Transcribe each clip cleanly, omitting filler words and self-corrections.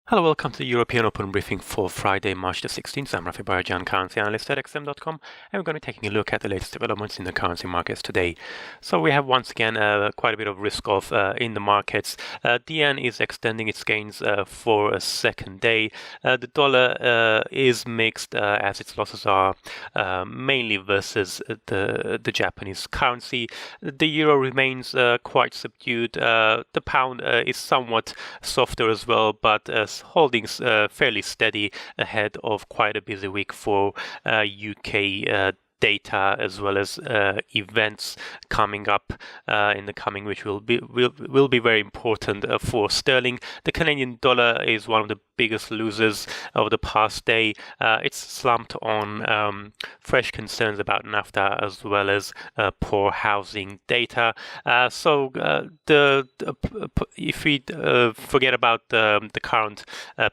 Hello, welcome to the European Open Briefing for Friday, March the 16th. I'm Rafi Barajan, currency analyst at XM.com, and we're going to be taking a look at the latest developments in the currency markets today. So we have once again quite a bit of risk off in the markets. The yen is extending its gains for a second day. The dollar is mixed as its losses are mainly versus the Japanese currency. The euro remains quite subdued. The pound is somewhat softer as well, but holding fairly steady ahead of quite a busy week for UK data as well as events coming up in the coming, which will be very important for sterling. The Canadian dollar is one of the biggest losers of the past day. It's slumped on fresh concerns about NAFTA as well as poor housing data. If we forget about the current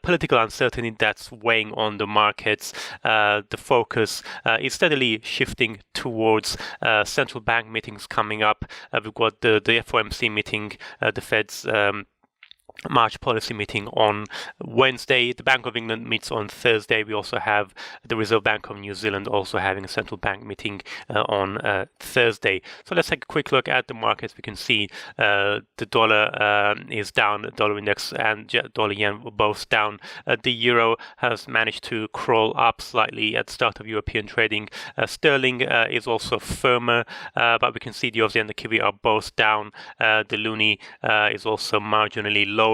political uncertainty that's weighing on the markets, the focus is steadily shifting towards central bank meetings coming up. We've got the FOMC meeting, the Fed's March policy meeting on Wednesday. The Bank of England meets on Thursday. We also have the Reserve Bank of New Zealand also having a central bank meeting on Thursday. So let's take a quick look at the markets. We can see the dollar is down, the dollar index and dollar yen were both down. The euro has managed to crawl up slightly at the start of European trading. Sterling is also firmer, but we can see the Aussie and the Kiwi are both down. The loonie is also marginally lower.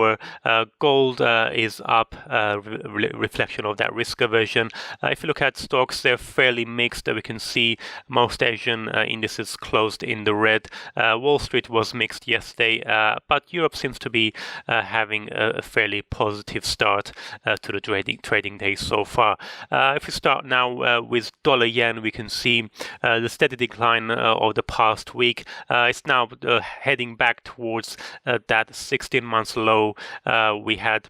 Gold is up, reflection of that risk aversion. If you look at stocks, they're fairly mixed. We can see most Asian indices closed in the red. Wall Street was mixed yesterday, but Europe seems to be having a fairly positive start to the trading day so far. If we start now with dollar yen, we can see the steady decline of the past week. It's now heading back towards that 16 months low we had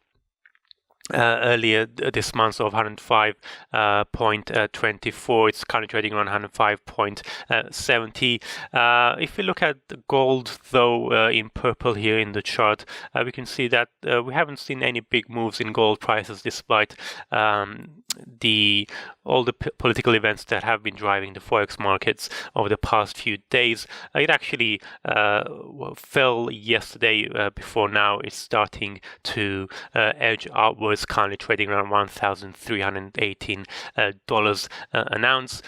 earlier this month of 105.24. It's currently trading around 105.70. If we look at the gold, though, in purple here in the chart, we can see that we haven't seen any big moves in gold prices despite all the political events that have been driving the Forex markets over the past few days. It actually fell yesterday. Before now it's starting to edge outwards, currently trading around $1,318 an ounce.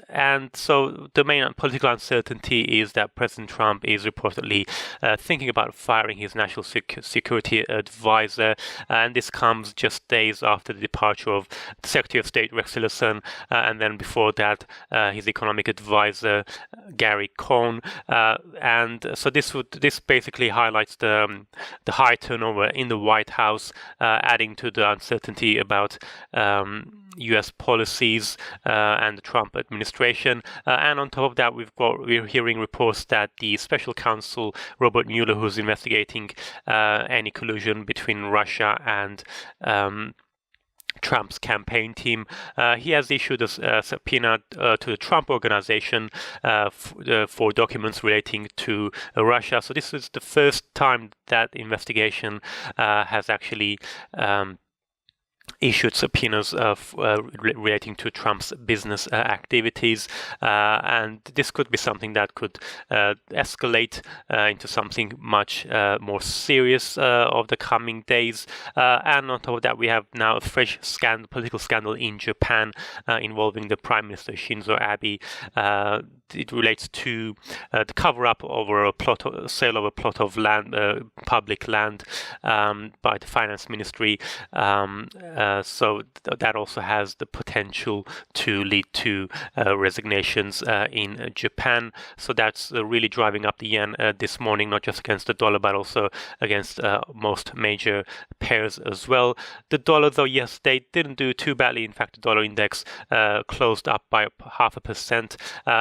And so the main political uncertainty is that President Trump is reportedly thinking about firing his national security advisor, and this comes just days after the departure of the Secretary of State Rex Tillerson, and then before that his economic advisor Gary Cohn, and so this basically highlights the high turnover in the White House, adding to the uncertainty about US policies and the Trump administration. And on top of that, we're hearing reports that the special counsel Robert Mueller, who's investigating any collusion between Russia and Trump's campaign team, he has issued a subpoena to the Trump organization for documents relating to Russia. So this is the first time that investigation has actually issued subpoenas relating to Trump's business activities, and this could be something that could escalate into something much more serious of the coming days. And on top of that, we have now a fresh political scandal in Japan involving the Prime Minister Shinzo Abe. It relates to the cover-up over sale of a plot of land, public land, by the finance ministry. So that also has the potential to lead to resignations in Japan. So that's really driving up the yen this morning, not just against the dollar, but also against most major pairs as well. The dollar, though, yesterday didn't do too badly. In fact, the dollar index closed up by 0.5%.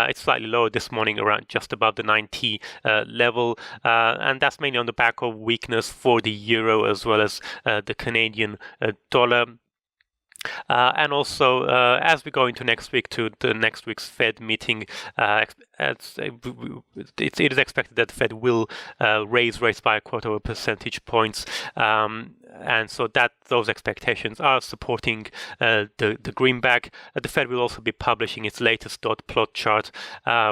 It's slightly lower this morning, around just above the 90 level, and that's mainly on the back of weakness for the euro as well as the Canadian dollar. And also, as we go into next week to the next week's Fed meeting, it is expected that the Fed will raise rates by 0.25 percentage points, and so that those expectations are supporting the greenback. The Fed will also be publishing its latest dot plot chart,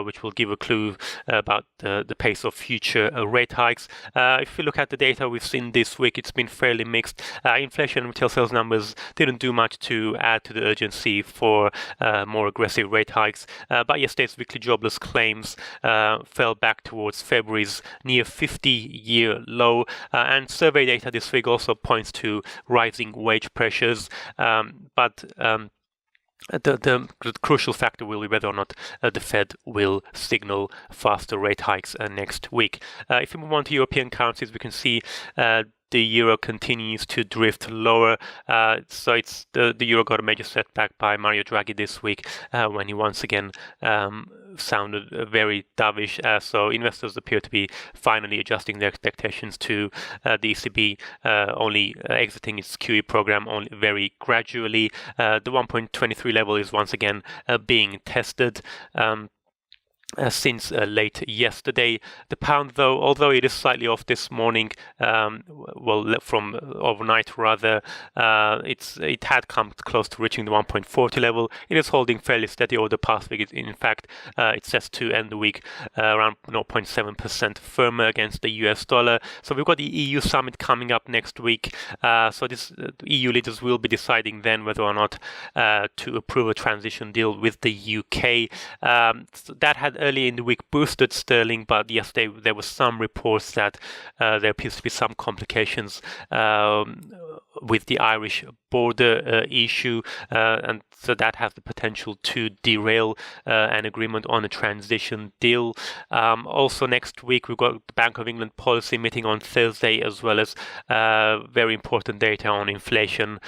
which will give a clue about the pace of future rate hikes. If you look at the data we've seen this week, it's been fairly mixed. Inflation and retail sales numbers didn't do much to add to the urgency for more aggressive rate hikes. But yesterday's weekly jobless claims fell back towards February's near 50-year low. And survey data this week also points to rising wage pressures. But the crucial factor will be whether or not the Fed will signal faster rate hikes next week. If we move on to European currencies, we can see the euro continues to drift lower. So it's the euro got a major setback by Mario Draghi this week when he once again sounded very dovish. So investors appear to be finally adjusting their expectations to the ECB only exiting its QE program only very gradually. The 1.23 level is once again being tested. Since late yesterday. The pound, though, although it is slightly off this morning, from overnight rather, it had come close to reaching the 1.40 level. It is holding fairly steady over the past week. In fact, it's set to end the week around 0.7% firmer against the US dollar. So we've got the EU summit coming up next week. So this EU leaders will be deciding then whether or not to approve a transition deal with the UK. So that had early in the week boosted sterling, but yesterday there were some reports that there appears to be some complications with the Irish border issue, and so that has the potential to derail an agreement on a transition deal. Also next week we've got the Bank of England policy meeting on Thursday, as well as very important data on inflation,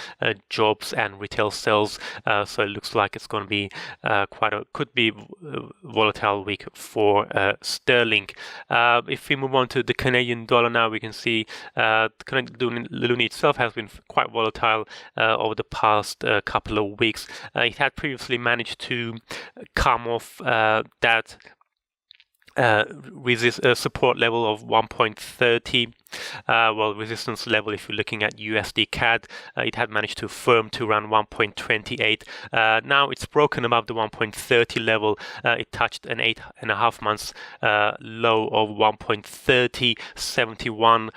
jobs and retail sales. So it looks like it's going to be could be volatile week for sterling. If we move on to the Canadian dollar now, we can see the Canadian loonie itself has been quite volatile over the past couple of weeks. It had previously managed to come off that support level of 1.30. Resistance level, if you're looking at USD CAD, it had managed to firm to around 1.28. Now it's broken above the 1.30 level. It touched an 8.5 months low of 1.3071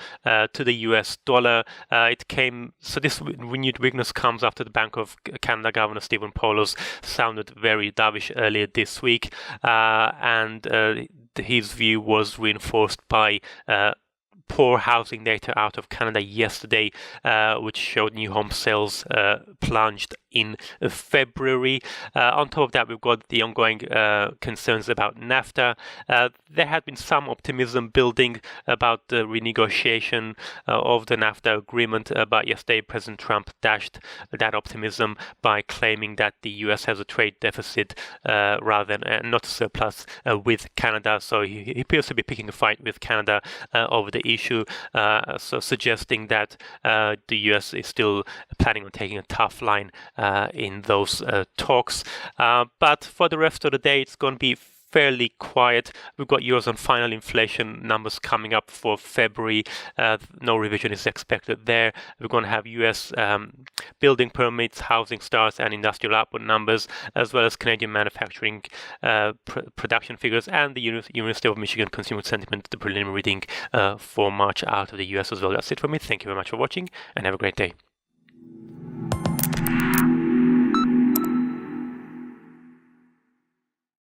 to the US dollar. This renewed weakness comes after the Bank of Canada Governor Stephen Poloz sounded very dovish earlier this week, and his view was reinforced by poor housing data out of Canada yesterday, which showed new home sales plunged in February. On top of that, we've got the ongoing concerns about NAFTA. There had been some optimism building about the renegotiation of the NAFTA agreement, but yesterday President Trump dashed that optimism by claiming that the US has a trade deficit rather than not a surplus with Canada. So he appears to be picking a fight with Canada over the issue, so suggesting that the US is still planning on taking a tough line in those talks. But for the rest of the day, it's going to be fairly quiet. We've got Eurozone final inflation numbers coming up for February. No revision is expected there. We're going to have US building permits, housing starts, and industrial output numbers, as well as Canadian manufacturing production figures, and the University of Michigan consumer sentiment, the preliminary reading for March out of the US as well. That's it for me. Thank you very much for watching, and have a great day.